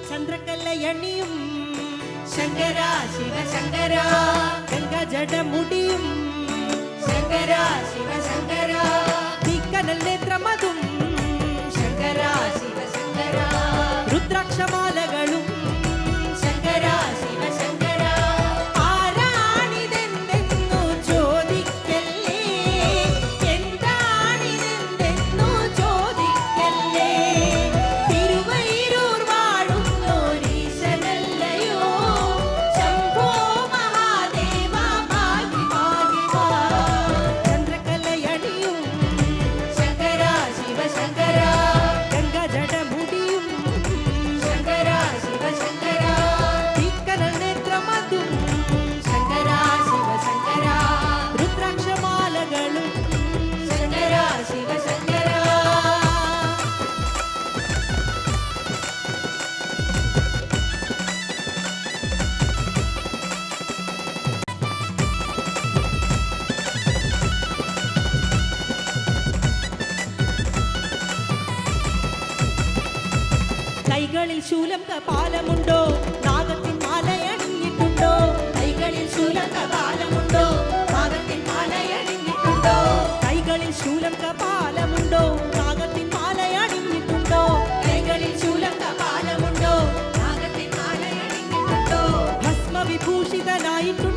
ചന്ദ്രക്കല്ലയണിയും ശങ്കര ശിവശങ്കര ഗംഗജടമുടിയും ശങ്കര ശിവശങ്കര തീക്കനൽ നേത്രമതും ശങ്കര ശിവശങ്കര രുദ്രാക്ഷമാലകളും ശങ്കര ശിവശങ്കര ആരാണിതെന്തെന്നു ചോദിക്കല്ലേ എന്താണിതെന്തെന്നു ചോദിക്കല്ലേ തിരുവൈരൂർ വാഴുന്നോരീശനല്ലയോ ശംഭോ മഹാദേവ ഭാഗ്യ ഭാഗ്യവാ ചന്ദ്രക്കല്ലയണിയും ശങ്കര ശിവശങ്കര ഗംഗജടമുടിയും ശങ്കര ശിവശങ്കര തീക്കനൽ നേത്രമതും ശങ്കര ശിവശങ്കര രുദ്രാക്ഷമാലകളും ശങ്കര ശിവശങ്കര കൈകളിൽ ശൂലം കപാലമുണ്ടോ നാഗത്തിൻ മാലയണിഞ്ഞിട്ടുണ്ടോ കൈകളിൽ ശൂലം കപാലമുണ്ടോ നാഗത്തിൻ മാലയണിഞ്ഞിട്ടുണ്ടോ കൈകളിൽ ശൂലം കപാലമുണ്ടോ നാഗത്തിൻ മാലയണിഞ്ഞിട്ടുണ്ടോ കൈകളിൽ ശൂലം കപാലമുണ്ടോ നാഗത്തിൻ മാലയണിഞ്ഞിട്ടുണ്ടോ ഭസ്മവിഭൂഷിതനായിട്ടു